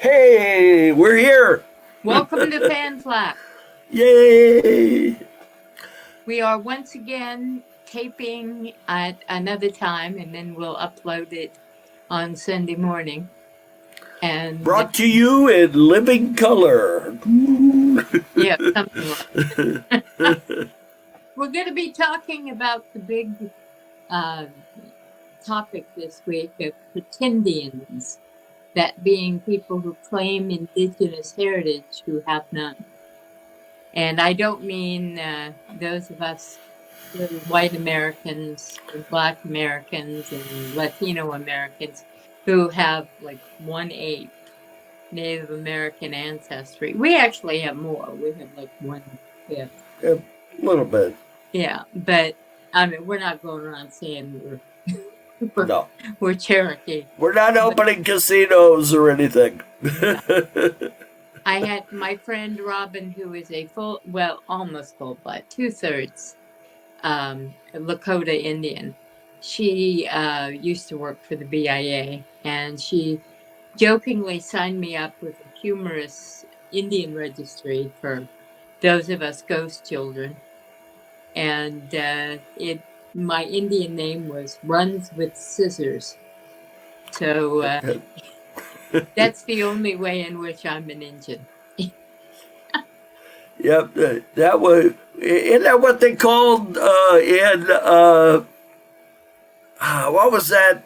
Hey, we're here. Welcome to Flak. Yay. We are once again taping at another time, and then we'll upload it on Sunday morning. And Brought to you in living color. yeah, something like that. We're going to be talking about the big topic this week of Pretendians, that being people who claim indigenous heritage who have none. And I don't mean those of us little white Americans and Black Americans and Latino Americans who have like 1/8 Native American ancestry. We actually have more. We have like 1/5. A little bit. Yeah, but I mean, we're not going around saying No. we're Cherokee. We're not opening casinos or anything. I had my friend Robin, who is a almost full blood, 2/3 Lakota Indian. She used to work for the BIA, and she jokingly signed me up with a humorous Indian registry for those of us ghost children. And my Indian name was Runs with Scissors. So that's the only way in which I'm an Indian. Yep, that was. Isn't that what they called what was that?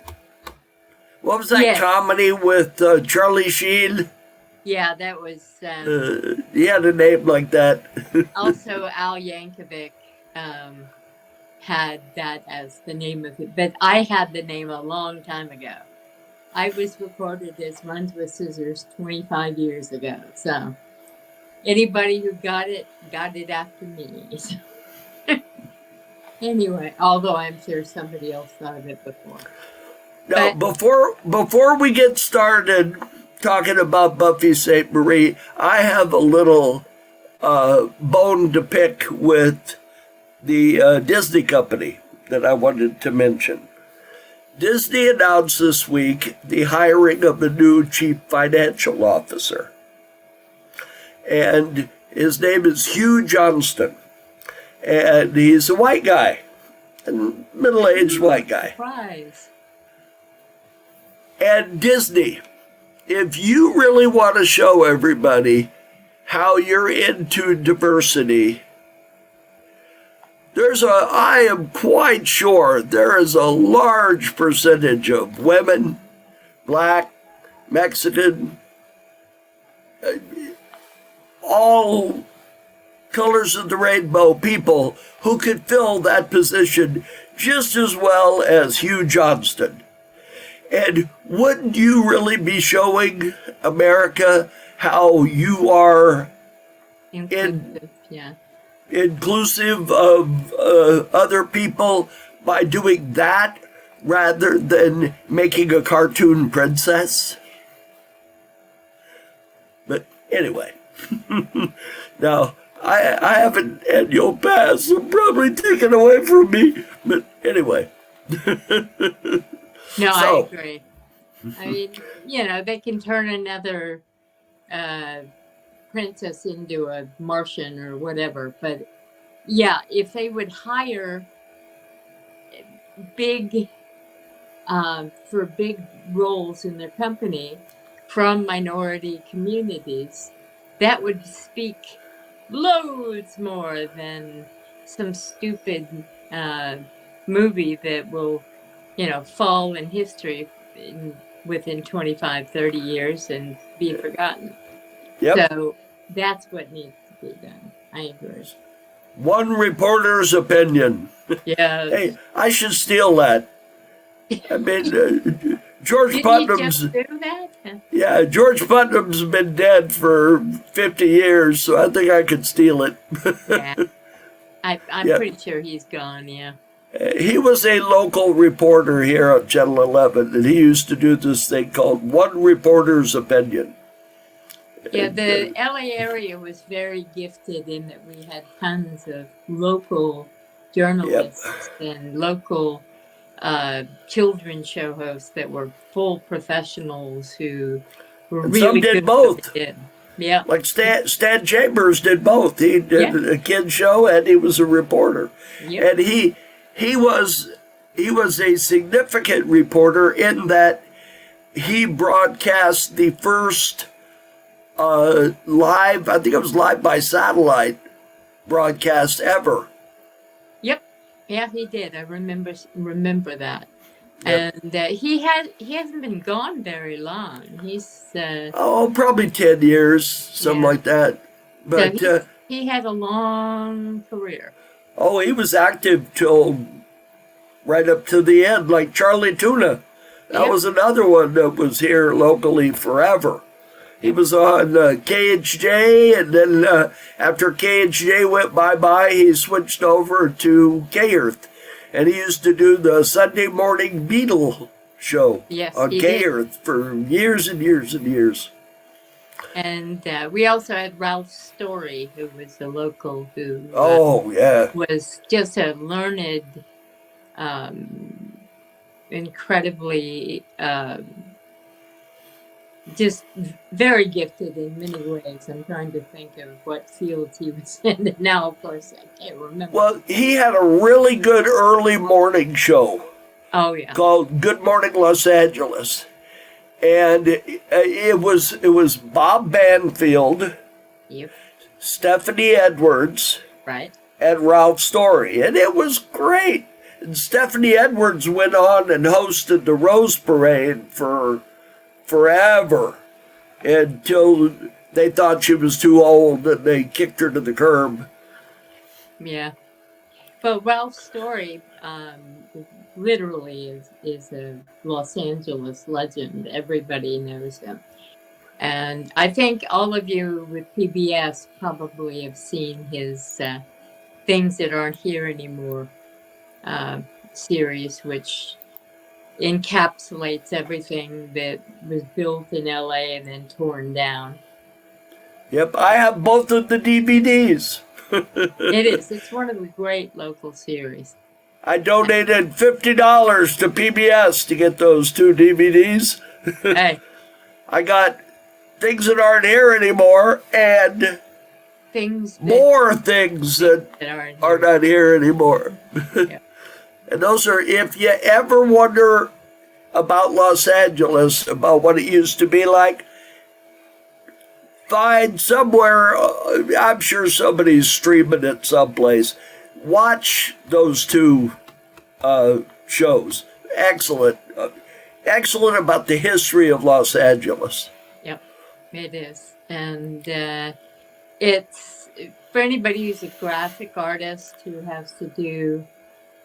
What was that comedy with Charlie Sheen? Yeah, that was. He had a name like that. Also, Al Yankovic had that as the name of it, but I had the name a long time ago. I was recorded as Runs with Scissors 25 years ago. So anybody who got it after me. Anyway, although I'm sure somebody else thought of it before. Now, before we get started talking about Buffy St. Marie, I have a little bone to pick with the Disney company that I wanted to mention. Disney announced this week the hiring of a new chief financial officer. And his name is Hugh Johnston. And he's a white guy, a middle-aged white guy. Surprise. And Disney, if you really want to show everybody how you're into diversity, I am quite sure there is a large percentage of women, Black, Mexican, all colors of the rainbow people who could fill that position just as well as Hugh Johnston. And wouldn't you really be showing America how you are inclusive of other people by doing that rather than making a cartoon princess? But anyway, now I have an annual pass, so probably taken away from me. But anyway. No, I agree. I mean, they can turn another princess into a Martian or whatever. But yeah, if they would hire for big roles in their company from minority communities, that would speak loads more than some stupid movie that will fall in history within 25, 30 years and be forgotten. Yep. So that's what needs to be done. I agree. One reporter's opinion. Yeah. Hey, I should steal that. I mean, George Putnam's. Didn't you just do that? Yeah, George Putnam's been dead for 50 years, so I think I could steal it. Yeah. I'm pretty sure he's gone, yeah. He was a local reporter here at Channel 11, and he used to do this thing called One Reporter's Opinion. Yeah, the LA area was very gifted in that we had tons of local journalists and local children's show hosts that were full professionals who were And some really did good. both. They did. Yeah. Like Stan Chambers did both. He did a kid show and he was a reporter. Yep. And he was a significant reporter in that he broadcast the first live, I think it was live by satellite broadcast ever. Yep. Yeah, he did. I remember that. Yep. And he hasn't been gone very long. He's Probably 10 years, something like that. But so he had a long career. he was active till right up to the end, like Charlie Tuna. That was another one that was here locally forever. He was on KHJ, and then after KHJ went bye-bye, he switched over to K-Earth. And he used to do the Sunday morning Beatle show on K-Earth for years and years and years. And we also had Ralph Story, who was the local, who was just a learned, incredibly, just very gifted in many ways. I'm trying to think of what fields he was in. And now, of course, I can't remember. Well, he had a really good early morning show. Oh, yeah. Called Good Morning Los Angeles. And it was Bob Banfield, Stephanie Edwards, right, and Ralph Story. And it was great. And Stephanie Edwards went on and hosted the Rose Parade for forever until they thought she was too old and they kicked her to the curb. Yeah. But Ralph Story literally is a Los Angeles legend. Everybody knows him. And I think all of you with PBS probably have seen his Things That Aren't Here Anymore series, which encapsulates everything that was built in LA and then torn down. Yep, I have both of the DVDs. It is. It's one of the great local series. I donated $50 to PBS to get those 2 DVDs. Hey. I got Things That Aren't Here Anymore and more things that are not here anymore. Yeah. And those are, if you ever wonder about Los Angeles, about what it used to be like, find somewhere, I'm sure somebody's streaming it someplace. Watch those 2 shows. Excellent. Excellent about the history of Los Angeles. Yep, it is. And it's, for anybody who's a graphic artist who has to do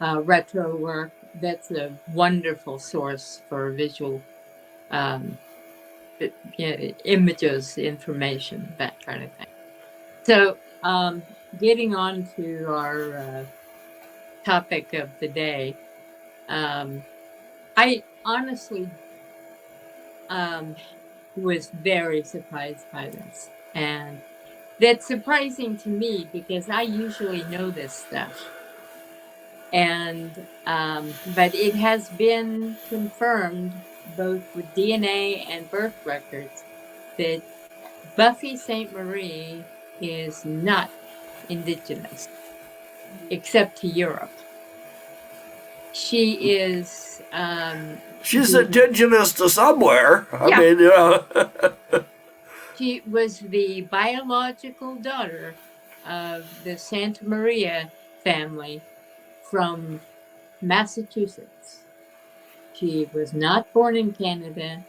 retro work, that's a wonderful source for visual images, information, that kind of thing. So, getting on to our topic of the day, I honestly was very surprised by this. And that's surprising to me because I usually know this stuff. And but it has been confirmed both with DNA and birth records that Buffy St. Marie is not indigenous, except to Europe. She is... she's indigenous to somewhere. I mean, you know. She was the biological daughter of the Santa Maria family from Massachusetts. She was not born in Canada.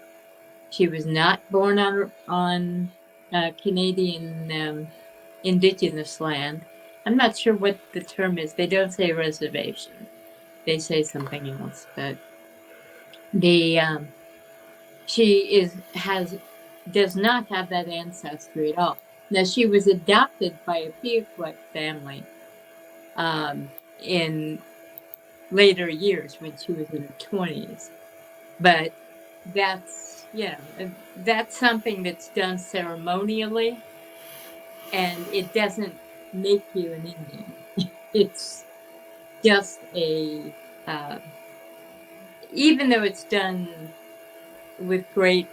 She was not born on Canadian indigenous land. I'm not sure what the term is. They don't say reservation. They say something else. But she does not have that ancestry at all. Now, she was adopted by a Pequot family in later years when she was in her 20s. But that's something that's done ceremonially, and it doesn't make you an Indian. It's just even though it's done with great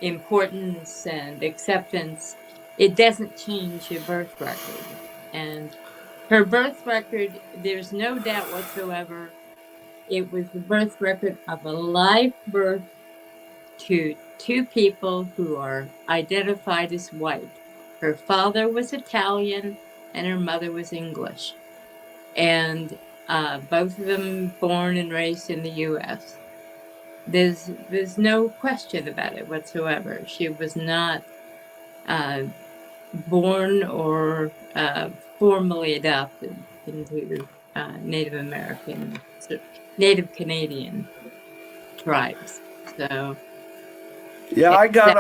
importance and acceptance, it doesn't change your birth record. And her birth record, there's no doubt whatsoever, it was the birth record of a live birth to two people who are identified as white. Her father was Italian and her mother was English. And both of them born and raised in the U.S. There's no question about it whatsoever. She was not born or formally adopted into Native American, Native Canadian tribes. So yeah, I got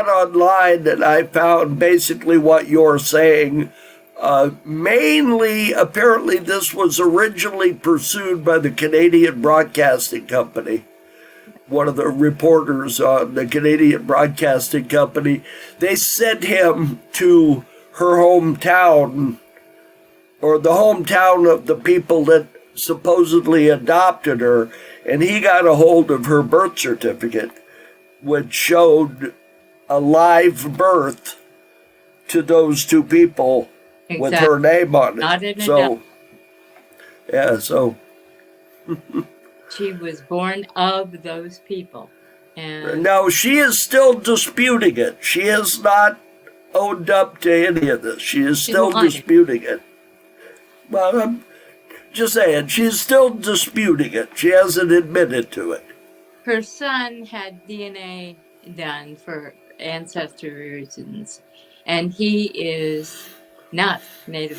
online and I found basically what you're saying. Mainly, apparently, this was originally pursued by the Canadian Broadcasting Company. One of the reporters on the Canadian Broadcasting Company, they sent him to her hometown, or the hometown of the people that supposedly adopted her, and he got a hold of her birth certificate, which showed a live birth to those two people. Exactly. With her name on it. Not in so, yeah, so. She was born of those people. And now, she is still disputing it. She has not owned up to any of this. She is still disputing it. Well, I'm just saying, she's still disputing it. She hasn't admitted to it. Her son had DNA done for ancestry reasons, and he is not Native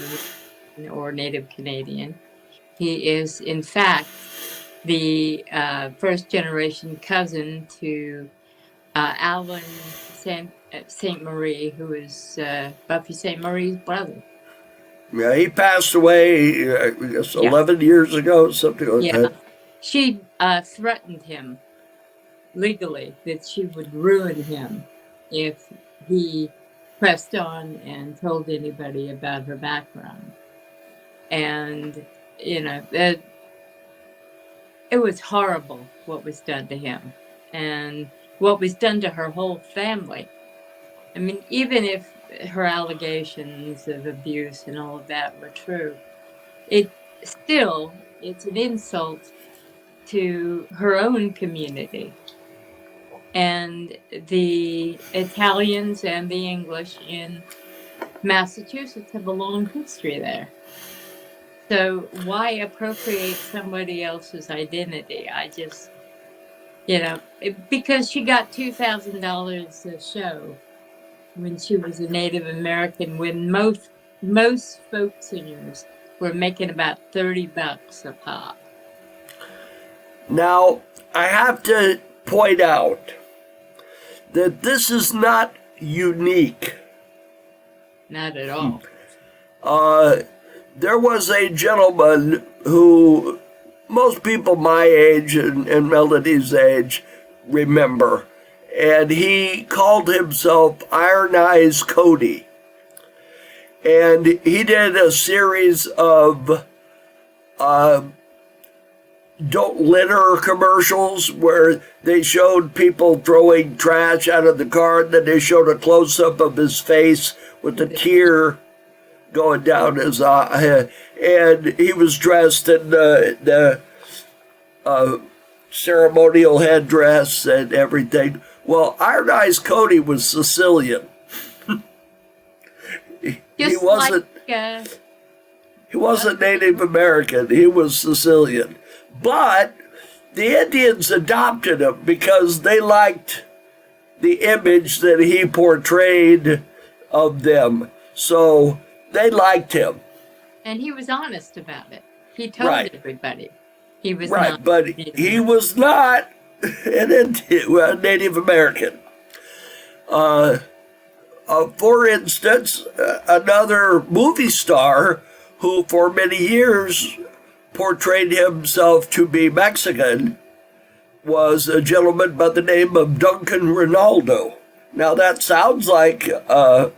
American or Native Canadian. He is, in fact, the first generation cousin to Alvin St. Marie, who is Buffy St. Marie's brother. Yeah, he passed away, I guess, 11 years ago, something like that. She threatened him legally that she would ruin him if he pressed on and told anybody about her background. And, it was horrible what was done to him and what was done to her whole family. I mean, even if her allegations of abuse and all of that were true, it's an insult to her own community. And the Italians and the English in Massachusetts have a long history there. So why appropriate somebody else's identity? I just, because she got $2,000 a show when she was a Native American, when most folk singers were making about $30 a pop. Now, I have to point out that this is not unique. Not at all. There was a gentleman who most people my age and Melody's age remember, and he called himself Iron Eyes Cody. And he did a series of Don't Litter commercials where they showed people throwing trash out of the car, and then they showed a close-up of his face with a tear going down his eye, and he was dressed in the ceremonial headdress and everything. Well, Iron Eyes Cody was Sicilian. He wasn't Native American. He was Sicilian. But the Indians adopted him because they liked the image that he portrayed of them. So they liked him. And he was honest about it. He told everybody. He was not. But he was not an Native American. For instance, another movie star who for many years portrayed himself to be Mexican was a gentleman by the name of Duncan Ronaldo. Now that sounds like a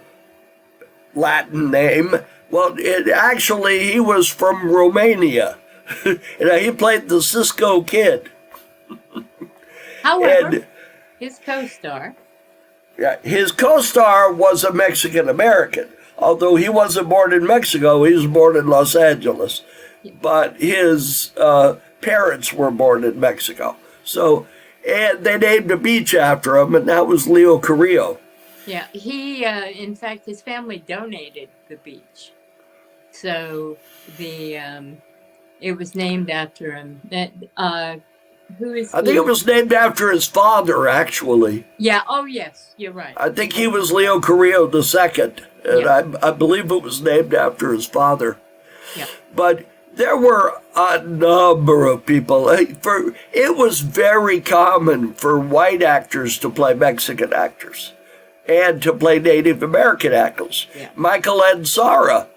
Latin name. Well, he was from Romania. He played the Cisco Kid. However, His co-star. Yeah, his co-star was a Mexican American. Although he wasn't born in Mexico, he was born in Los Angeles. Yeah. But his parents were born in Mexico. So, and they named a beach after him, and that was Leo Carrillo. Yeah, he, in fact, his family donated the beach. So it was named after him. Who is I think it was named after his father, actually. Yeah, oh yes, you're right. I think he was Leo Carrillo II, and Yeah. I believe it was named after his father. Yeah. But there were a number of people. It was very common for white actors to play Mexican actors and to play Native American actors. Yeah. Michael Ansara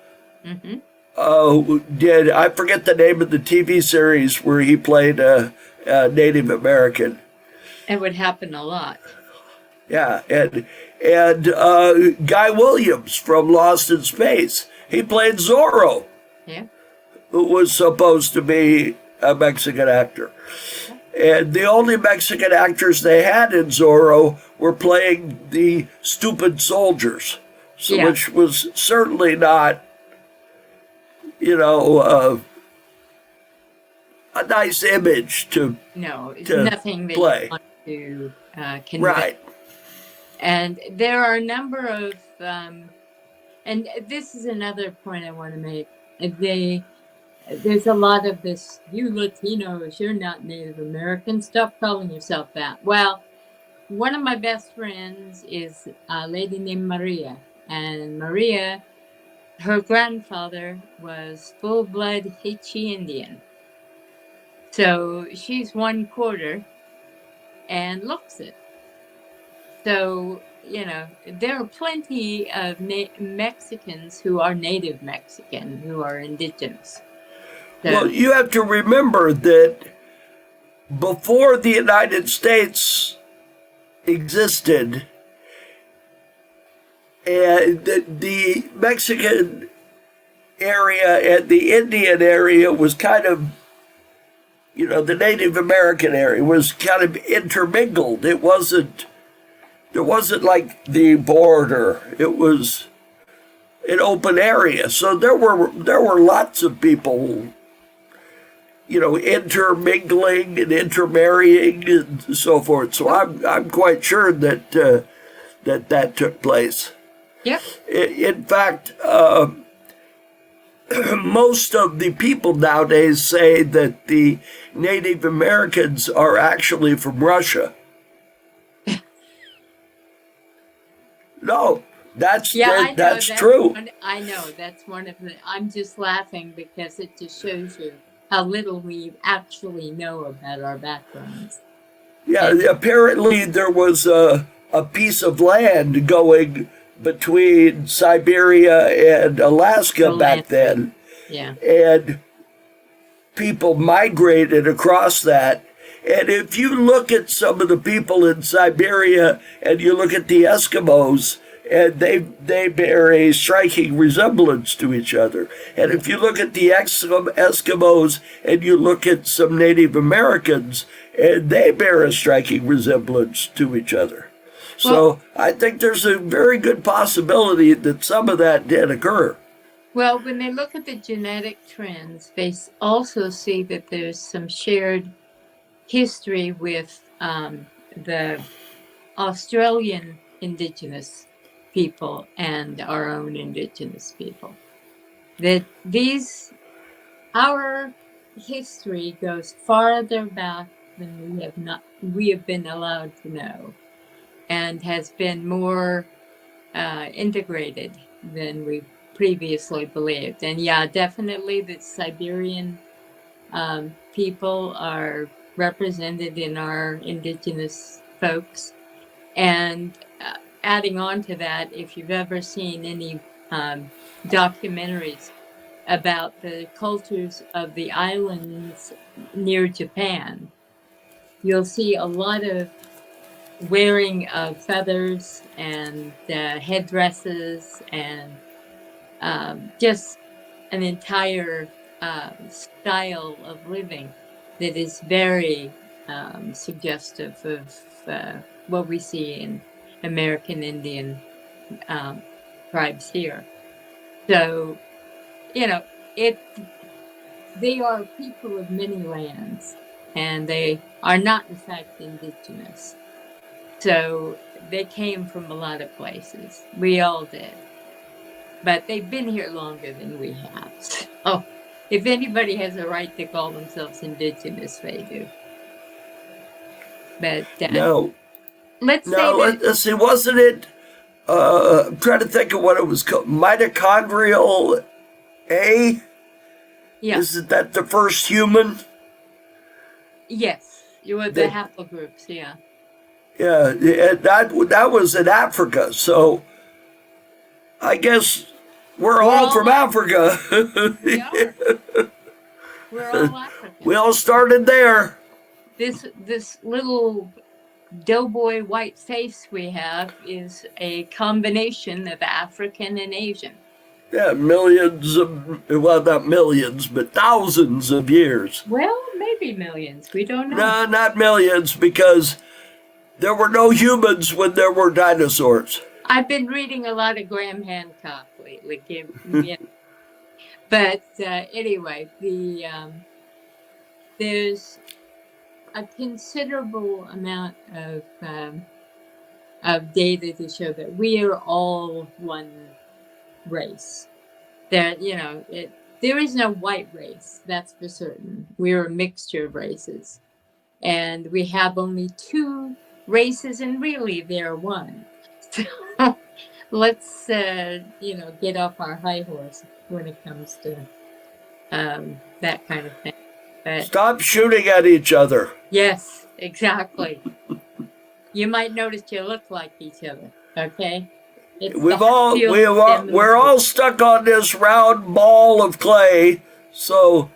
Mm-hmm. did, I forget the name of the TV series where he played a Native American. It would happen a lot. Yeah, and Guy Williams from Lost in Space. He played Zorro, Yeah. who was supposed to be a Mexican actor. And the only Mexican actors they had in Zorro were playing the stupid soldiers, so, Yeah. which was certainly not, a nice image to No, it's to nothing that play. you want to convey. Right. And there are a number of, and this is another point I want to make. There's a lot of this, you Latinos, you're not Native American, stop calling yourself that. Well, one of my best friends is a lady named Maria. And Maria, her grandfather was full-blood Hichi Indian. So she's 1/4 and looks it. So, there are plenty of Mexicans who are native Mexican, who are indigenous. So, Well, you have to remember that before the United States existed, and the Mexican area and the Indian area was kind of, the Native American area was kind of intermingled. There wasn't like the border. It was an open area. So there were lots of people, intermingling and intermarrying and so forth. So I'm quite sure that that took place. yep. In fact, most of the people nowadays say that the Native Americans are actually from Russia. No, that's true. I know that's one of the. I'm just laughing because it just shows you how little we actually know about our backgrounds. Yeah, apparently there was a piece of land going between Siberia and Alaska back then. Yeah. And people migrated across that. And if you look at some of the people in Siberia and you look at the Eskimos, and they bear a striking resemblance to each other. And if you look at the Eskimos and you look at some Native Americans, and they bear a striking resemblance to each other. So I think there's a very good possibility that some of that did occur. Well, when they look at the genetic trends, they also see that there's some shared history with the Australian indigenous people and our own indigenous people. That our history goes farther back than we have been allowed to know, and has been more integrated than we previously believed. And yeah, definitely the Siberian people are represented in our indigenous folks. And adding on to that, if you've ever seen any documentaries about the cultures of the islands near Japan, you'll see a lot of wearing of feathers and headdresses and just an entire style of living that is very suggestive of what we see in American Indian tribes here. So, you know, they are people of many lands, and they are not, in fact, indigenous. So they came from a lot of places. We all did. But they've been here longer than we have. So if anybody has a right to call themselves indigenous, they do. But let's say that. Let's see, wasn't it? I'm trying to think of what it was called. Mitochondrial A? Yeah. Isn't that the first human? Yes. You were the haplogroups, yeah. Yeah, that was in Africa. So I guess we're all from Africa. We are. We're all African. We all started there. This little doughboy white face we have is a combination of African and Asian. Yeah, well, not millions, but thousands of years. Well, maybe millions. We don't know. No, not millions, because there were no humans when there were dinosaurs. I've been reading a lot of Graham Hancock lately. But anyway, there's a considerable amount of data to show that we are all one race. That there is no white race, that's for certain. We're a mixture of races, and we have only two races, and really they're one. So let's get off our high horse when it comes to that kind of thing. But, stop shooting at each other. Yes, exactly. You might notice you look like each other. Okay. We're all stuck on this round ball of clay, so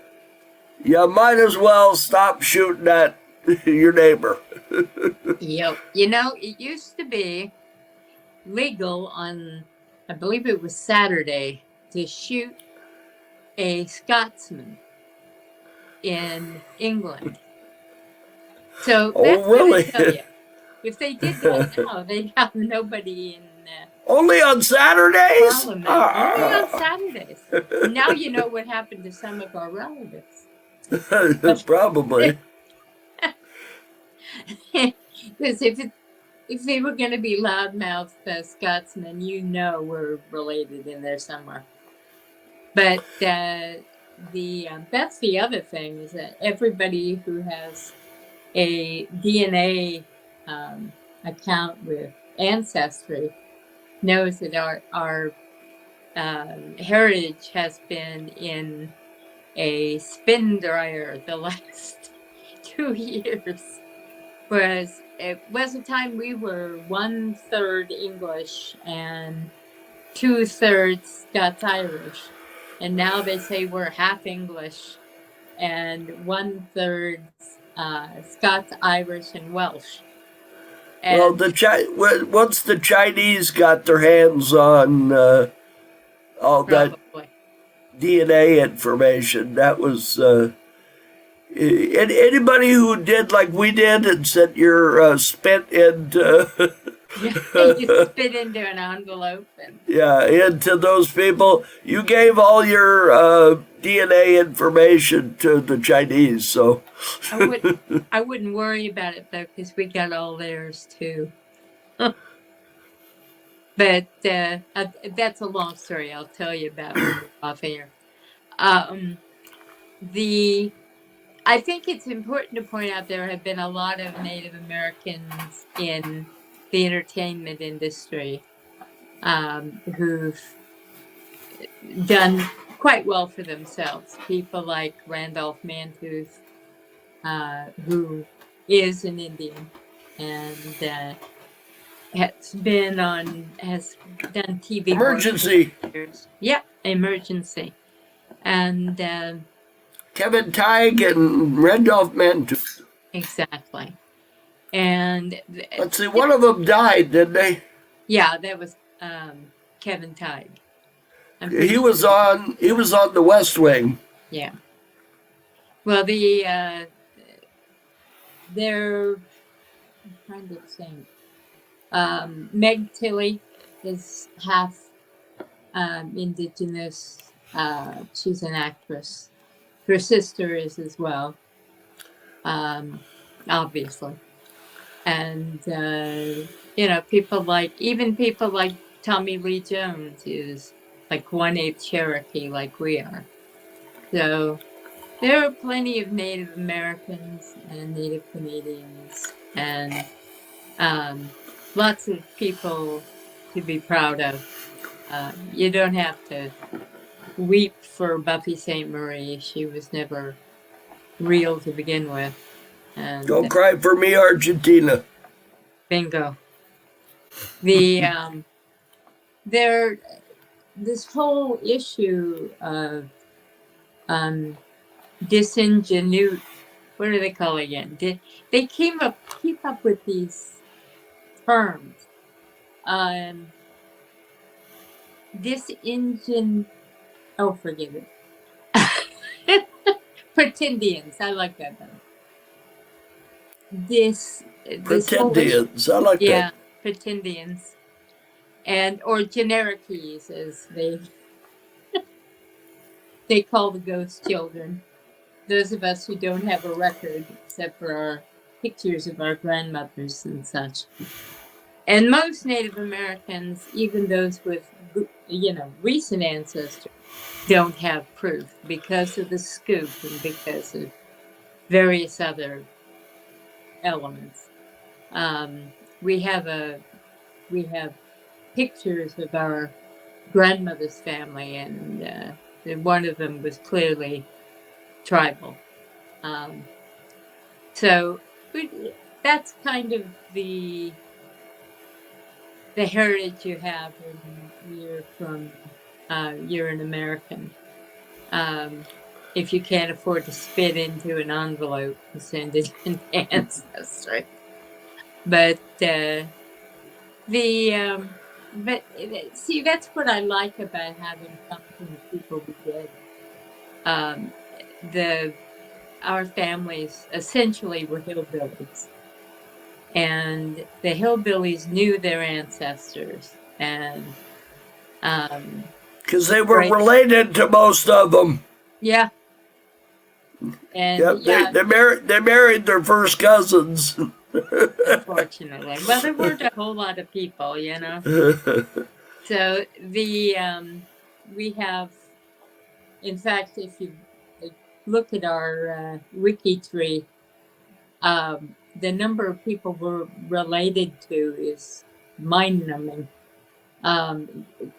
you might as well stop shooting at your neighbor. Yep. It used to be legal on, I believe it was Saturday, to shoot a Scotsman in England. So that's really? What I tell you. If they did that now, they'd have nobody in. Only on Saturdays? Only on Saturdays. Now you know what happened to some of our relatives. Probably. Because if they were going to be loudmouth Scotsmen, we're related in there somewhere. But that's the other thing, is that everybody who has a DNA account with Ancestry knows that our heritage has been in a spin dryer the last 2 years. Whereas it was a time we were 1/3 English and 2/3 Scots-Irish. And now they say we're half English and 1/3 Scots-Irish and Welsh. And once the Chinese got their hands on all that DNA information, that was anybody who did like we did and sent your spit into you spit into an envelope into those people. You gave all your DNA information to the Chinese, so I wouldn't worry about it though, because we got all theirs too. But that's a long story. I'll tell you about it off air. I think it's important to point out there have been a lot of Native Americans in the entertainment industry who've done quite well for themselves. People like Randolph Mantooth, who is an Indian and has done TV. Emergency. Yep, Emergency. And Kevin Teig and Randolph Mantooth. Exactly. And let's see, one of them died, didn't they? Yeah, that was Kevin Teig. He was on the West Wing. Yeah. Well, they're, I'm trying to think. Meg Tilly is half indigenous. She's an actress. Her sister is as well, obviously. And, people like Tommy Lee Jones is like 1/8 Cherokee, like we are. So there are plenty of Native Americans and Native Canadians and lots of people to be proud of. You don't have to weep for Buffy St. Marie. She was never real to begin with. And Don't cry for me, Argentina. bingo. The this whole issue of disingenuity. What do they call it again? They keep up with these terms. Oh, forgive it. Pretendians. I like that better. This Pretendians. I like that. Pretendians. Or genericies, as they call the ghost children. Those of us who don't have a record except for our pictures of our grandmothers and such. And most Native Americans, even those with, recent ancestors, don't have proof because of the scoop and because of various other elements. We have pictures of our grandmother's family, and one of them was clearly tribal. So that's kind of the heritage you have when you're an American. If you can't afford to spit into an envelope and send it in ancestry. But see, that's what I like about having come from the people we did. Our families essentially were hillbillies, and the hillbillies knew their ancestors, and because they were related to most of them. Yeah. And they married their first cousins. Unfortunately. Well, there weren't a whole lot of people, So we have, in fact, if you look at our wiki tree, the number of people we're related to is mind-numbing.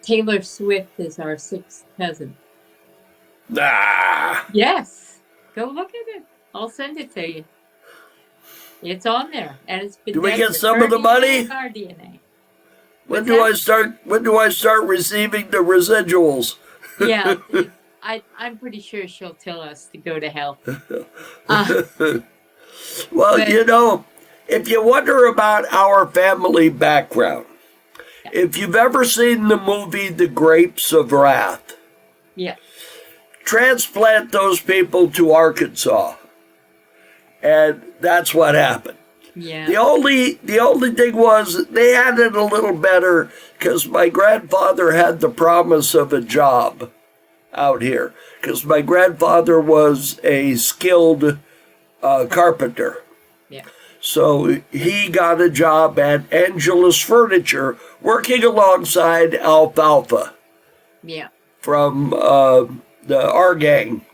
Taylor Swift is our 6th cousin. Ah. Yes. Go look at it. I'll send it to you. It's on there, and it's been. Do we get some of the money? Our DNA. When do I start receiving the residuals? Yeah, I'm pretty sure she'll tell us to go to hell. Well, if you wonder about our family background, if you've ever seen the movie The Grapes of Wrath, transplant those people to Arkansas, and that's what happened. Yeah. The only thing was they had it a little better because my grandfather had the promise of a job out here, because my grandfather was a skilled carpenter. Yeah. So he got a job at Angela's Furniture, working alongside Alfalfa. Yeah. From our gang.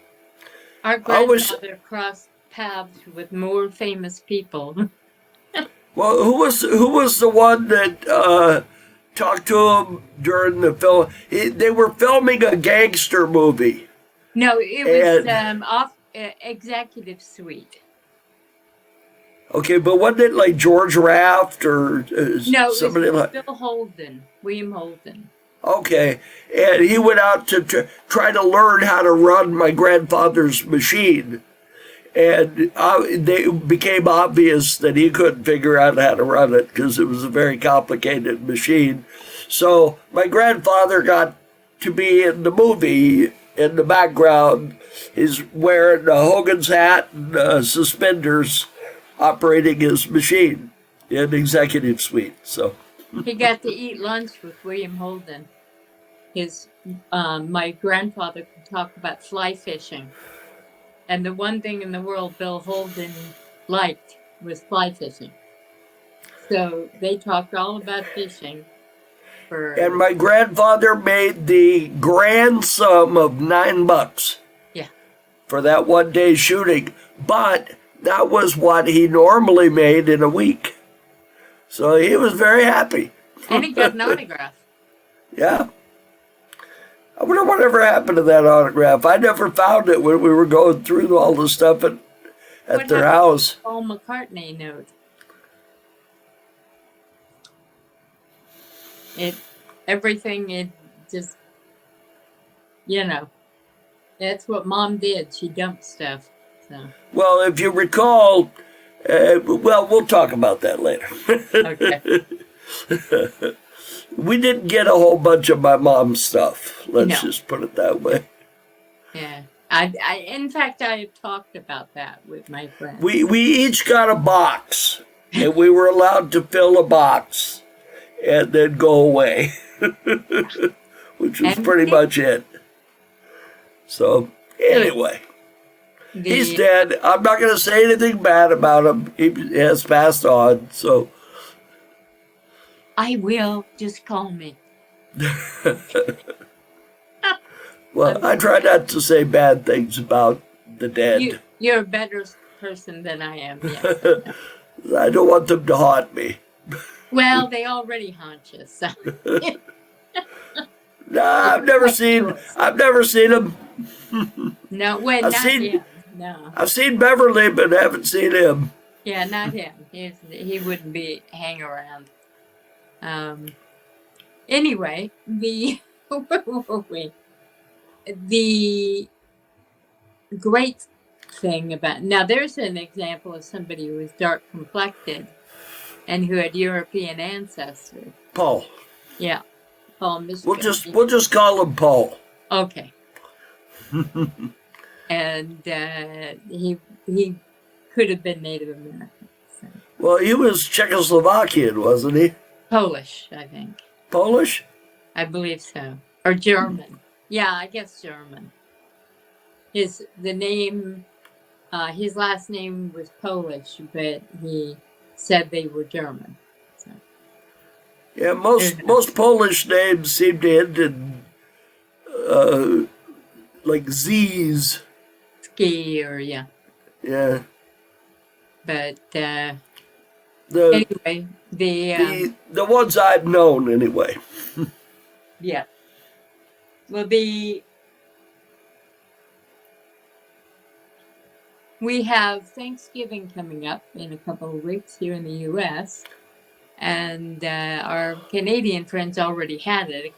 Our grandfather crossed paths with more famous people. Well, who was the one that talked to him during the film? They were filming a gangster movie. No, it was off Executive Suite. Okay, but wasn't it like George Raft or somebody like William Holden. Okay, and he went out to try to learn how to run my grandfather's machine, and it became obvious that he couldn't figure out how to run it because it was a very complicated machine. So my grandfather got to be in the movie in the background. He's wearing a Hogan's hat and suspenders, operating his machine in Executive Suite. So he got to eat lunch with William Holden. My grandfather could talk about fly fishing. And the one thing in the world Bill Holden liked was fly fishing. So they talked all about fishing. And my grandfather made the grand sum of $9 for that one day shooting. But that was what he normally made in a week. So he was very happy. And he got an autograph. Yeah. I wonder whatever happened to that autograph. I never found it when we were going through all the stuff at their house. Paul McCartney note. Everything, it just, that's what Mom did. She dumped stuff. So. Well, if you recall, we'll talk about that later. Okay. We didn't get a whole bunch of my mom's stuff. Let's just put it that way. Yeah. In fact, I had talked about that with my friends. We each got a box, and we were allowed to fill a box and then go away, which was pretty much it. So, anyway, he's dead. I'm not going to say anything bad about him. He has passed on, so. I will. Just call me. Well, I try not to say bad things about the dead. You're a better person than I am, yes. I don't want them to haunt me. Well, they already haunt you, so. No, I've never seen him. No, not him. No. I've seen Beverly, but haven't seen him. Yeah, not him. He wouldn't hang around. Anyway, where were we? The great thing about, now there's an example of somebody who was dark complected and who had European ancestry. Paul. Yeah, Paul Michigan. We'll just call him Paul. Okay. And he could have been Native American. So. Well, he was Czechoslovakian, wasn't he? Polish, I think. Polish? I believe so. Or German. Yeah, I guess German. His last name was Polish, but he said they were German. So. Yeah, most Polish names seem to end in like Z's. Ski or yeah. Yeah. But anyway, the ones I've known anyway. Yeah. Well, we have Thanksgiving coming up in a couple of weeks here in the U.S., and our Canadian friends already had it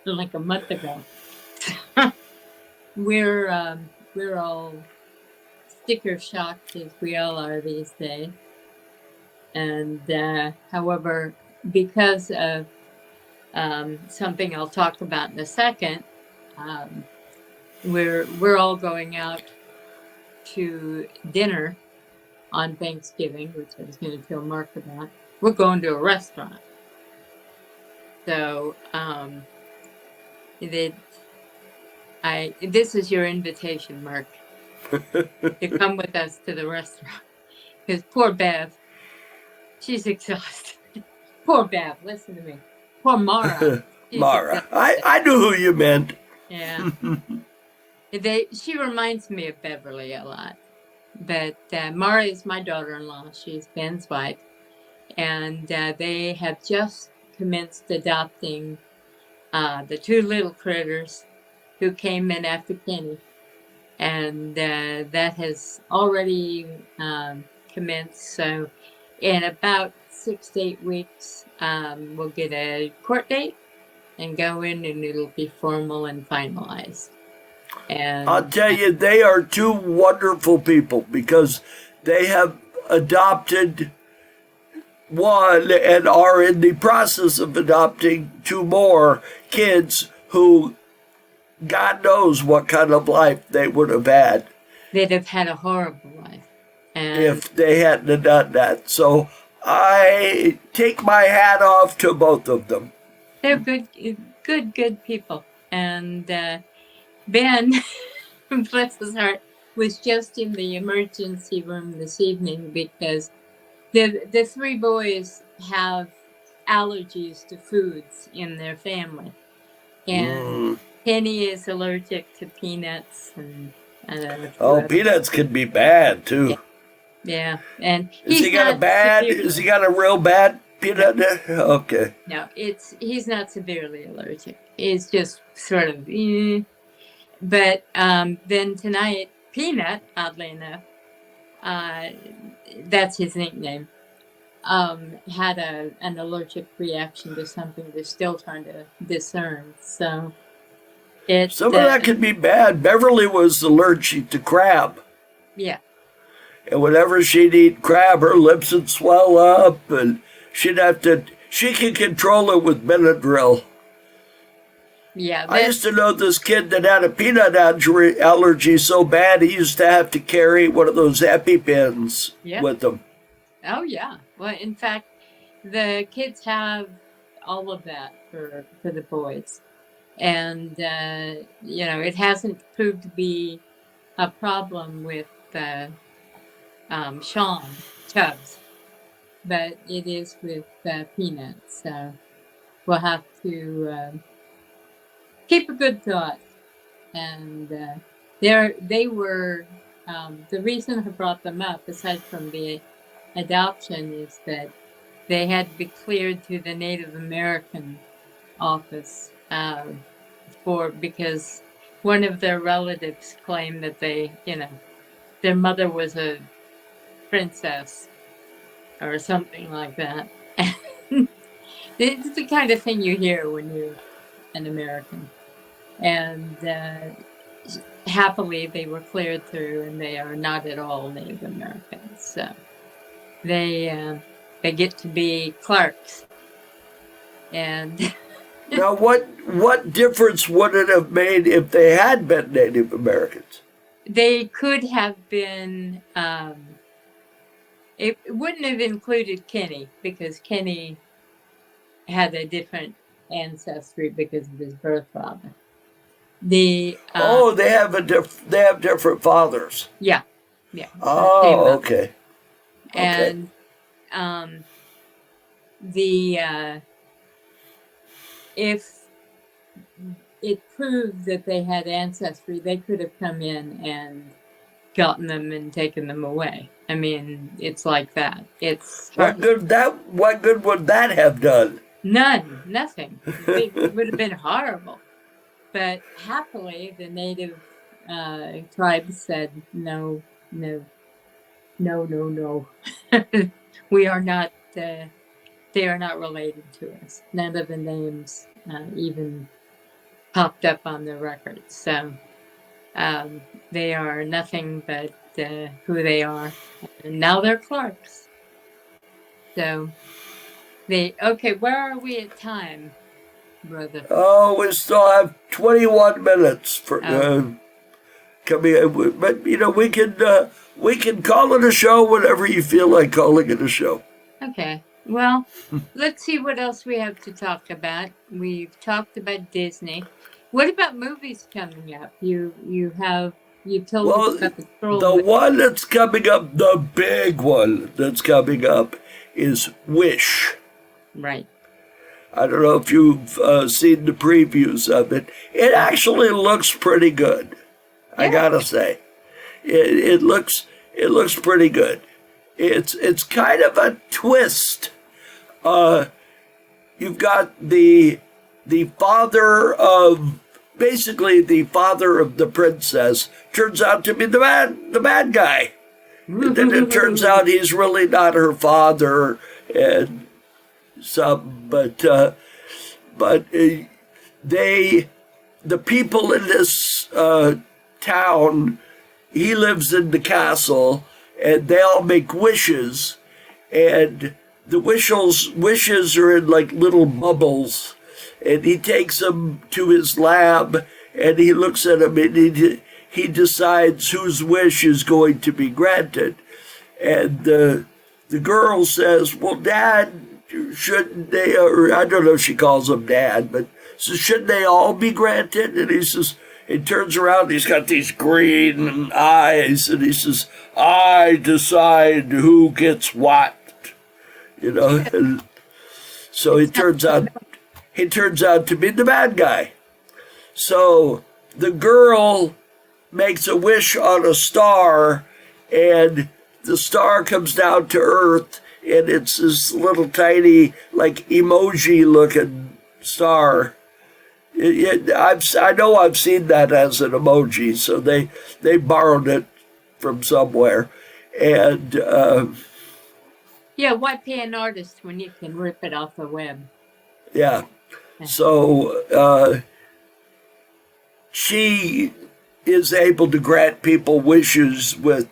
like a month ago. We're all sticker shocked, as we all are these days. And however, because of something I'll talk about in a second, we're all going out to dinner on Thanksgiving, which I was going to tell Mark about. We're going to a restaurant. So this is your invitation, Mark, to come with us to the restaurant. Because poor Bev, she's exhausted. Poor Bev, listen to me. Poor Mara. Mara. I knew who you meant. Yeah. She reminds me of Beverly a lot. But Mara is my daughter-in-law. She's Ben's wife. And they have just commenced adopting the two little critters who came in after Kenny. And that has already commenced. So in about 6 to 8 weeks, we'll get a court date and go in, and it'll be formal and finalized. And I'll tell you, they are two wonderful people because they have adopted one and are in the process of adopting two more kids who God knows what kind of life they would have had. They'd have had a horrible life. And And if they hadn't have done that. So I take my hat off to both of them. they're good people. And Ben, bless his heart, was just in the emergency room this evening because the three boys have allergies to foods in their family. And Penny is allergic to peanuts and peanuts can be bad too. Yeah. And Has he got a real bad peanut? Okay. No, he's not severely allergic. It's just sort of But then tonight, Peanut, oddly enough, that's his nickname, had an allergic reaction to something they're still trying to discern. So some of that could be bad. Beverly was allergic to crab. Yeah. And whenever she'd eat crab, her lips would swell up, and she could control it with Benadryl. Yeah. I used to know this kid that had a peanut allergy so bad he used to have to carry one of those EpiPens with him. Oh, yeah. Well, in fact, the kids have all of that for the boys. And, it hasn't proved to be a problem with Sean Chubbs, but it is with Peanut. So we'll have to keep a good thought. And they were, the reason I brought them up, aside from the adoption, is that they had to be cleared to the Native American office because one of their relatives claimed that their mother was a princess or something like that. It's the kind of thing you hear when you're an American. And happily they were cleared through, and they are not at all Native Americans. So they get to be Clarks. And now, what difference would it have made if they had been Native Americans? They could have been. It wouldn't have included Kenny, because Kenny had a different ancestry because of his birth father. They have different fathers. Yeah. Oh, okay. And if it proved that they had ancestry, they could have come in and gotten them and taken them away. I mean, it's like that. What good would that have done? Nothing. It would have been horrible. But happily, the native tribes said, no. We are not, they are not related to us. None of the names even popped up on the records. So they are nothing but who they are. And now they're Clarks. So where are we at time, brother? Oh, we still have 21 minutes for coming in. But, we can call it a show whenever you feel like calling it a show. Okay. Well, let's see what else we have to talk about. We've talked about Disney. What about movies coming up? You told us about the Troll. The one that's coming up, the big one that's coming up, is Wish. Right. I don't know if you've seen the previews of it. It actually looks pretty good. Yeah. I gotta say, it looks pretty good. It's kind of a twist. You've got the father of the princess turns out to be the bad guy. And then it turns out he's really not her father, and the people in this town, he lives in the castle, and they all make wishes, and the wishes are in like little bubbles, and he takes them to his lab, and he looks at them, and he decides whose wish is going to be granted. And the girl says, well, Dad, shouldn't they, or I don't know if she calls him Dad, but says, shouldn't they all be granted? And he says, he turns around, and he's got these green eyes, and he says, I decide who gets what, you know. And so he turns out to be the bad guy. So the girl makes a wish on a star, and the star comes down to Earth, and it's this little tiny, like, emoji-looking star. I know I've seen that as an emoji, so they borrowed it from somewhere. And yeah, why pay an artist when you can rip it off the web? Yeah. So she is able to grant people wishes with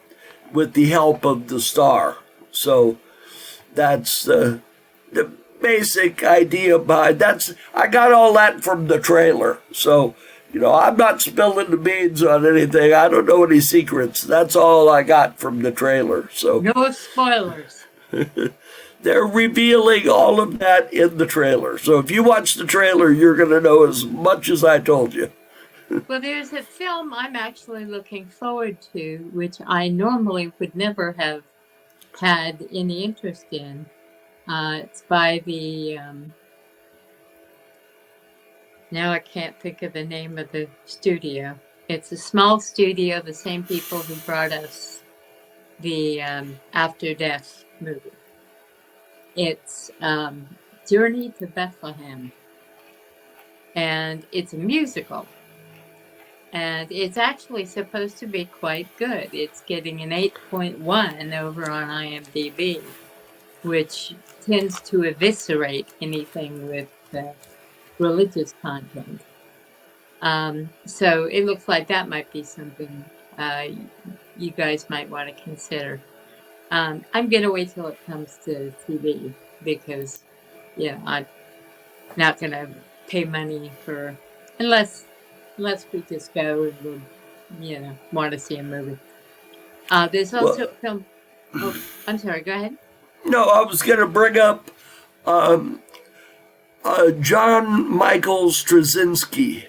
the help of the star. So that's the basic idea behind that's. I got all that from the trailer. So, you know, I'm not spilling the beans on anything. I don't know any secrets. That's all I got from the trailer. So no spoilers. They're revealing all of that in the trailer. So if you watch the trailer, you're going to know as much as I told you. Well, there's a film I'm actually looking forward to, which I normally would never have had any interest in. It's by the, now I can't think of the name of the studio. It's a small studio, the same people who brought us the After Death movie. It's Journey to Bethlehem, and it's a musical. And it's actually supposed to be quite good. It's getting an 8.1 over on IMDb, which tends to eviscerate anything with religious content. So it looks like that might be something you guys might want to consider. I'm going to wait till it comes to TV because, I'm not going to pay money for, unless we just go and want to see a movie. There's also a film. Oh, I'm sorry. Go ahead. No, I was going to bring up John Michael Straczynski.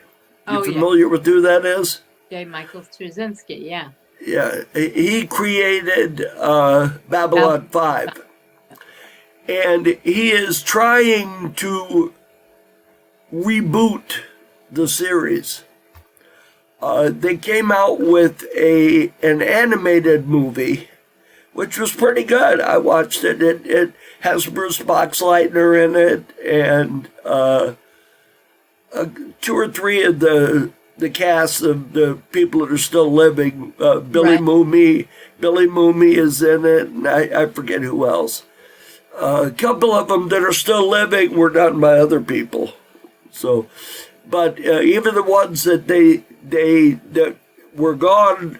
You familiar with who that is? J. Michael Straczynski, yeah. Yeah, he created Babylon 5. And he is trying to reboot the series. They came out with an animated movie, which was pretty good. I watched it. It has Bruce Boxleitner in it, and 2 or 3 of the cast of the people that are still living. Billy Mooney is in it, and I forget who else. A couple of them that are still living were done by other people. So, but even the ones that that were gone,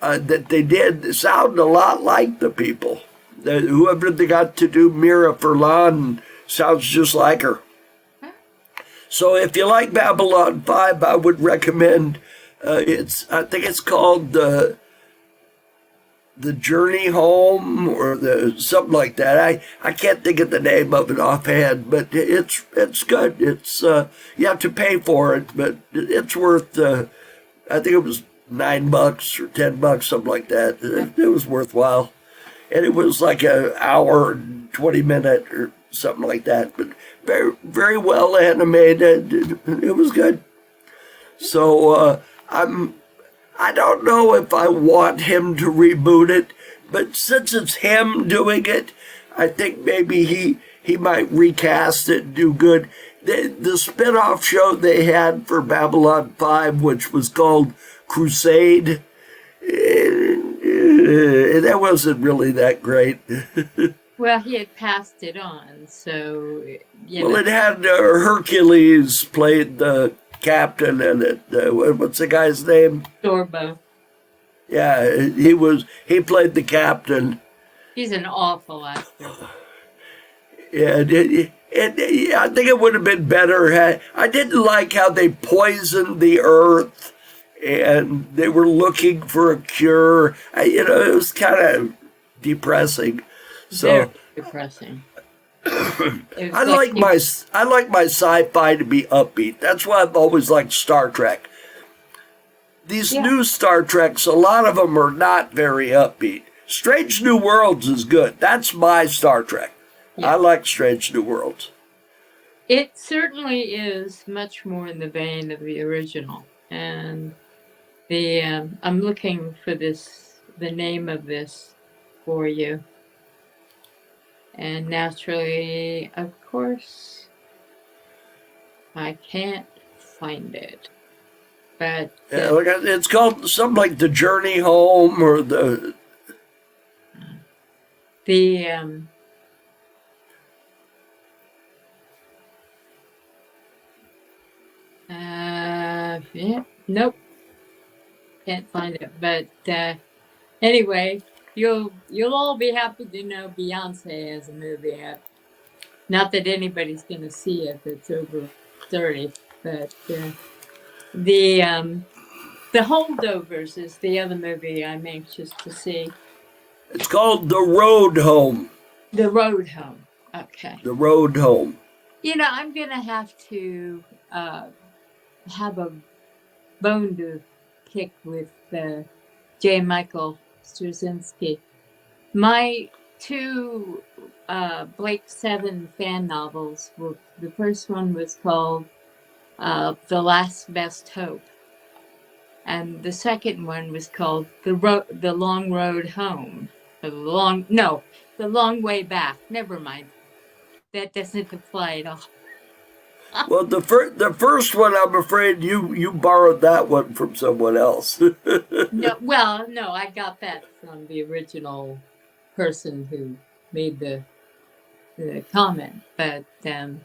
that they did sound a lot like the people. Whoever they got to do Mira Furlan sounds just like her. So if you like Babylon 5, I would recommend. I think it's called the Journey Home or something like that. I can't think of the name of it offhand, but it's good. It's you have to pay for it, but it's worth. I think it was $9 or $10, something like that. It was worthwhile, and it was like an hour and 20-minute or something like that. But very, very well animated. It was good. So I don't know if I want him to reboot it, but since it's him doing it, I think maybe he might recast it and do good. The spin-off show they had for Babylon 5, which was called Crusade, that wasn't really that great. Well, he had passed it on, so... Well, it had Hercules played the captain in it. What's the guy's name? Storbo. Yeah, he played the captain. He's an awful actor. Yeah, I think it would have been better. I didn't like how they poisoned the earth and they were looking for a cure. It was kind of depressing. Very So depressing. I like my sci-fi to be upbeat. That's why I've always liked Star Trek. These new Star Treks, a lot of them are not very upbeat. Strange New Worlds is good. That's my Star Trek. I like Strange New Worlds. It certainly is much more in the vein of the original. And the I'm looking for the name of this for you. And naturally, of course, I can't find it. But it's called something like The Journey Home or the nope, can't find it. But anyway, you'll all be happy to know Beyonce has a movie out. Not that anybody's going to see it that's over 30, but the Holdovers is the other movie I'm anxious to see. It's called The Road Home. The Road Home. Okay. The Road Home. You know, I'm going to have to have a bone to pick with J. Michael Straczynski. My two Blake Seven fan novels were, the first one was called The Last Best Hope. And the second one was called The Long Road Home. The Long Way Back. Never mind. That doesn't apply at all. Well, the first one, I'm afraid you borrowed that one from someone else. No, I got that from the original person who made the comment. But and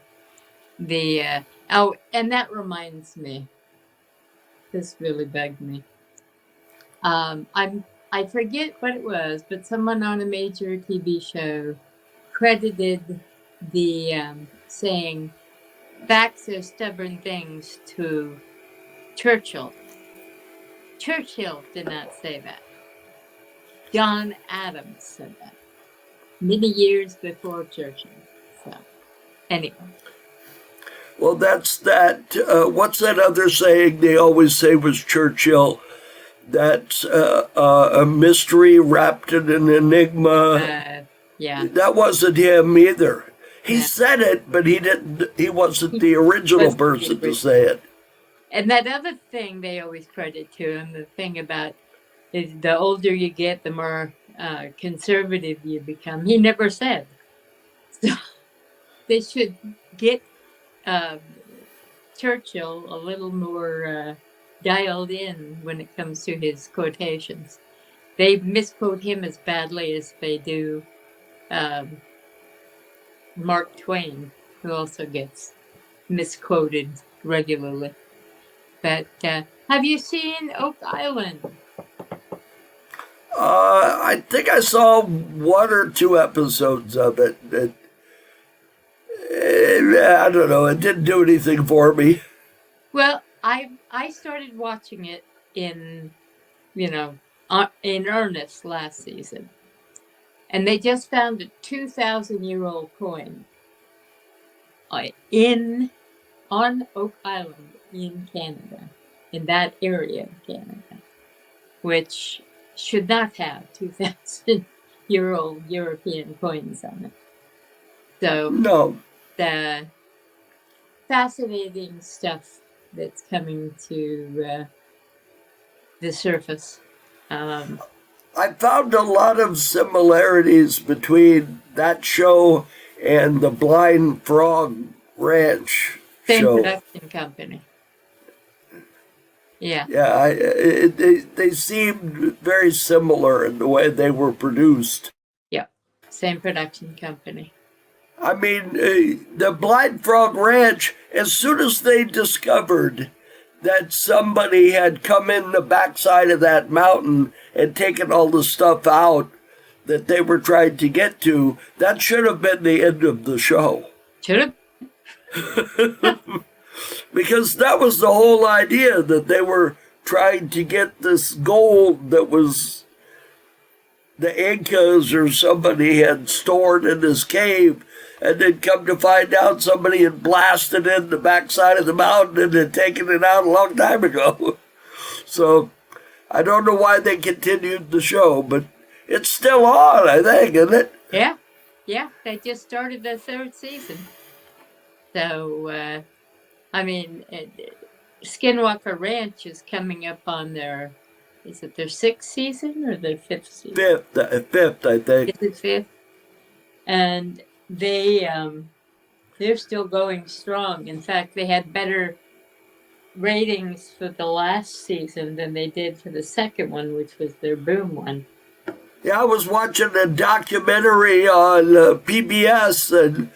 that reminds me. This really bugged me. I forget what it was, but someone on a major TV show credited the saying "facts are stubborn things" to Churchill. Churchill did not say that. John Adams said that many years before Churchill. So, anyway. Well, that's that. What's that other saying they always say was Churchill? That's a mystery wrapped in an enigma. Yeah. That wasn't him either. He said it, but he didn't. He wasn't the original person to say it. And that other thing they always credit to him, the thing about is the older you get, the more conservative you become. He never said. So they should get Churchill a little more dialed in when it comes to his quotations. They misquote him as badly as they do Mark Twain, who also gets misquoted regularly. But have you seen Oak Island? I think I saw one or two episodes of it. I don't know. It didn't do anything for me. Well, I started watching it in earnest last season, and they just found a 2,000-year-old coin on Oak Island in Canada, in that area of Canada, which should not have 2,000-year-old European coins on it. So no, the fascinating stuff that's coming to the surface. I found a lot of similarities between that show and the Blind Frog Ranch Same show. production company. Yeah. Yeah, they seemed very similar in the way they were produced. Yeah, same production company. I mean, the Blind Frog Ranch, as soon as they discovered that somebody had come in the backside of that mountain and taken all the stuff out that they were trying to get to, that should have been the end of the show. Should have. Because that was the whole idea, that they were trying to get this gold that was the Incas or somebody had stored in this cave, and then come to find out somebody had blasted in the backside of the mountain and had taken it out a long time ago. So I don't know why they continued the show, but it's still on, I think, isn't it? Yeah, yeah. They just started the third season. So, I mean, Skinwalker Ranch is coming up on is it their sixth season or their fifth season? Fifth, I think. Is it fifth? And they're still going strong. In fact, they had better ratings for the last season than they did for the second one, which was their boom one. Yeah, I was watching a documentary on PBS, and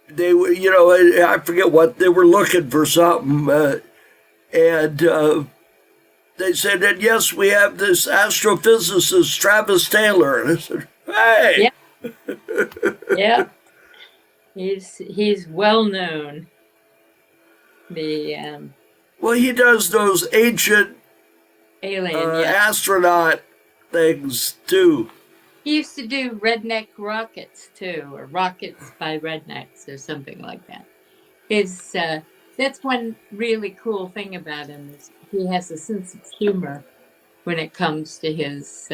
they were, I forget what, they were looking for something, and they said that, yes, we have this astrophysicist, Travis Taylor. And I said, hey! Yeah. Yeah. He's well known. Well, he does those ancient alien astronaut things, too. He used to do Redneck Rockets, too, or Rockets by Rednecks, or something like that. That's one really cool thing about him is he has a sense of humor when it comes to his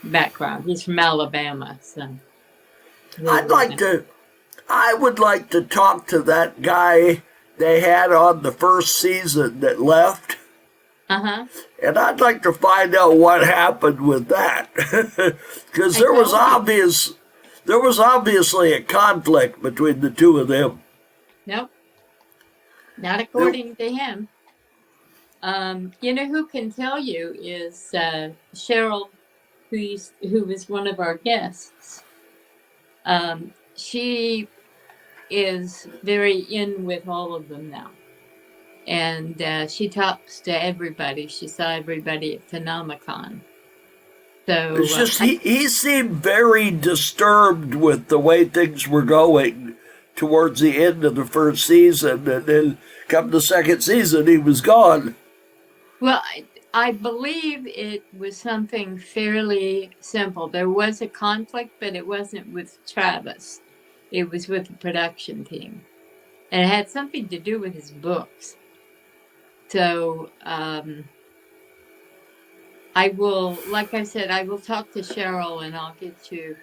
background. He's from Alabama, so. I would like to talk to that guy they had on the first season that left. Uh-huh. And I'd like to find out what happened with that. Because there was obviously a conflict between the two of them. Nope. Not according to him. You know who can tell you is Cheryl, who was one of our guests. She is very in with all of them now. And she talks to everybody. She saw everybody at Phenomicon. So it's just he seemed very disturbed with the way things were going towards the end of the first season, and then come the second season, he was gone. Well, I believe it was something fairly simple. There was a conflict, but it wasn't with Travis. It was with the production team, and it had something to do with his books. So, I will, like I said, I will talk to Cheryl and I'll get you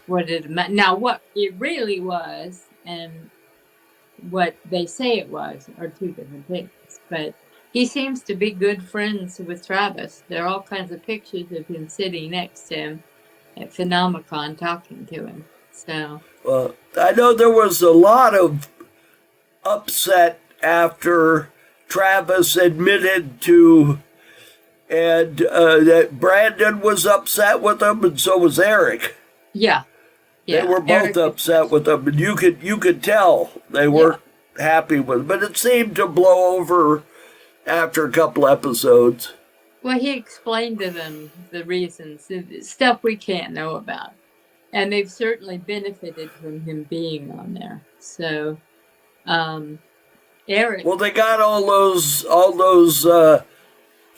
what it really was and what they say it was are two different things. But he seems to be good friends with Travis. There are all kinds of pictures of him sitting next to him at Phenomicon talking to him. So, well, I know there was a lot of upset after Travis admitted to, and that Brandon was upset with him, and so was Eric. Yeah. They were both upset with him, and you could tell they weren't happy with him. But it seemed to blow over after a couple episodes. Well, he explained to them the reasons, stuff we can't know about. And they've certainly benefited from him being on there. So, Eric. Well, they got all those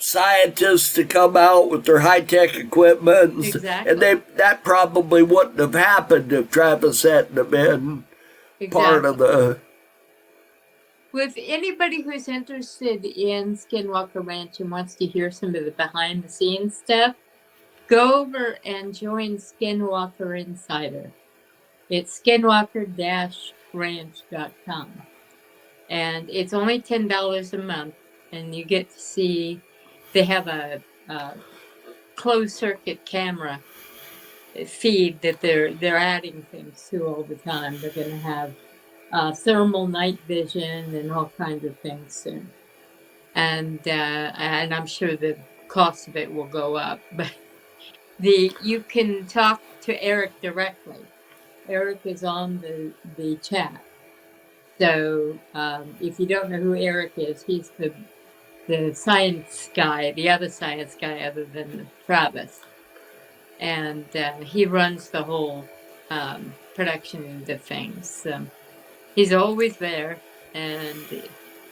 scientists to come out with their high-tech equipment. Exactly. And that probably wouldn't have happened if Travis hadn't been part of the... With anybody who's interested in Skinwalker Ranch and wants to hear some of the behind-the-scenes stuff, go over and join Skinwalker Insider. It's skinwalker-ranch.com. And it's only $10 a month, and you get to see, they have a closed-circuit camera feed that they're adding things to all the time. They're going to have thermal night vision and all kinds of things soon. And I'm sure the cost of it will go up, but you can talk to Eric directly. Eric is on the chat. So if you don't know who Eric is, he's the science guy, the other science guy other than Travis. And he runs the whole production of the things. He's always there, and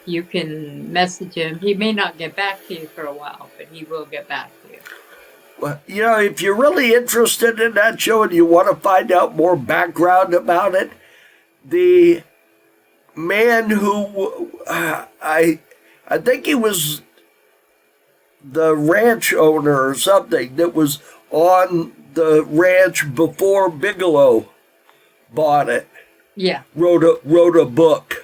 you can message him. He may not get back to you for a while, but he will get back to you. Well, if you're really interested in that show and you want to find out more background about it, the man who I think he was the ranch owner or something that was on the ranch before Bigelow bought it. Yeah. Wrote a book.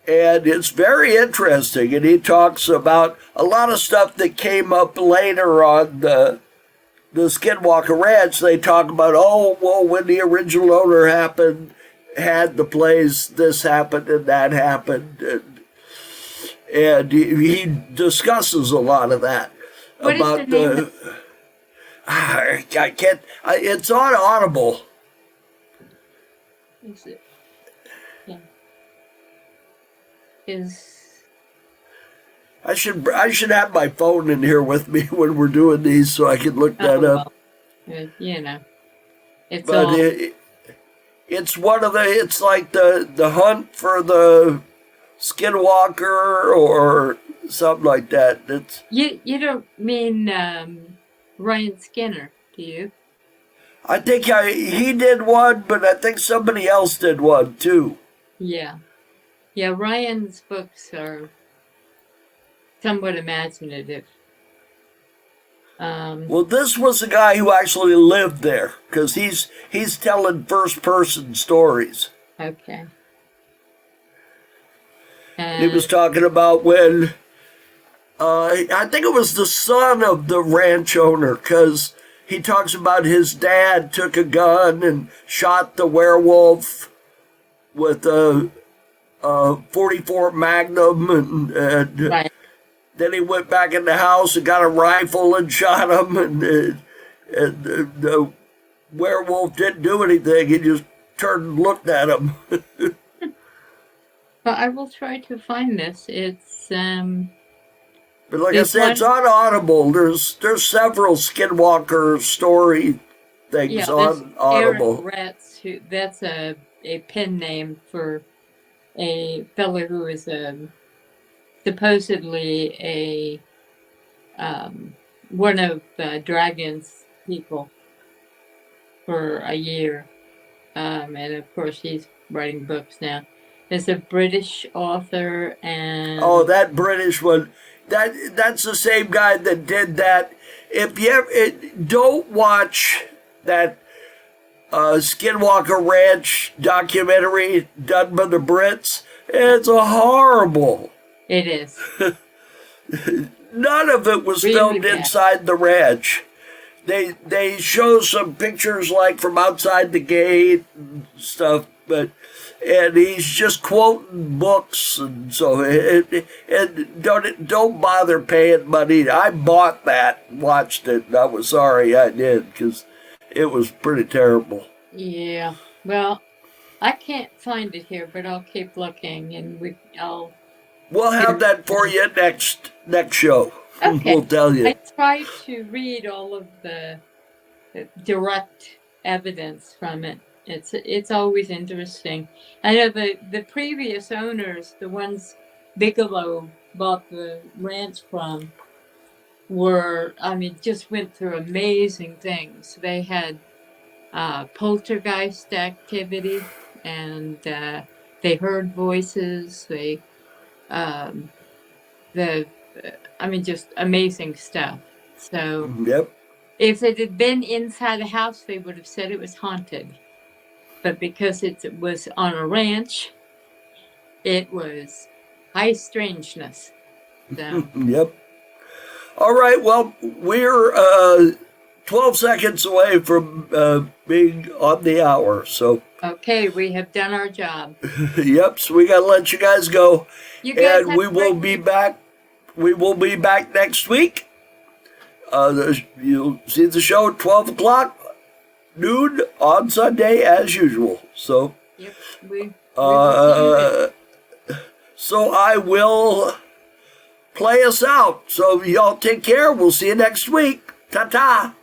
And it's very interesting, and he talks about a lot of stuff that came up later on the Skinwalker Ranch. They talk about, when the original owner had the place, this happened and that happened, and he discusses a lot of that. What about is the name of I can't. It's on Audible. Is it? Yeah. I should have my phone in here with me when we're doing these so I can look that up. Well, it's it's one of it's like the hunt for the Skinwalker or something like that. It's you don't mean Ryan Skinner, do you? I think he did one, but I think somebody else did one too. Yeah. Yeah, Ryan's books are somewhat imaginative. Well, this was a guy who actually lived there because he's telling first-person stories. Okay. He was talking about when I think it was the son of the ranch owner, because he talks about his dad took a gun and shot the werewolf with a 44 Magnum, and right. Then he went back in the house and got a rifle and shot him, and the werewolf didn't do anything. He just turned and looked at him. Well, I will try to find this. It's But like I said, it's on Audible. There's several Skinwalker story things on Audible. Eric Retz, that's a pen name for a fellow who is supposedly a one of Dragon's people for a year, and of course he's writing books now. There's a British author, and that British one, that's the same guy that did that. If you ever, don't watch that Skinwalker Ranch documentary done by the Brits. It's horrible. It is. None of it was really filmed bad. inside the ranch. They show some pictures like from outside the gate and stuff, and he's just quoting books, and so don't bother paying money. I bought that, watched it, and I was sorry I did because it was pretty terrible. Yeah. Well, I can't find it here, but I'll keep looking, and We'll have that for you next show. Okay. We'll tell you. I try to read all of the direct evidence from it. It's always interesting. I know the previous owners, the ones Bigelow bought the ranch from, just went through amazing things. They had poltergeist activity, and they heard voices. They just amazing stuff. So Yep. if it had been inside the house, they would have said it was haunted. But because it was on a ranch, it was high strangeness. So. Yep. All right. Well, we're 12 seconds away from being on the hour. So. Okay, we have done our job. Yep. So we got to let you guys go. You guys and we will be back. We will be back next week. You'll see the show at 12 o'clock, noon on Sunday as usual. So. Yep. We will so I will play us out. So y'all take care. We'll see you next week. Ta-ta.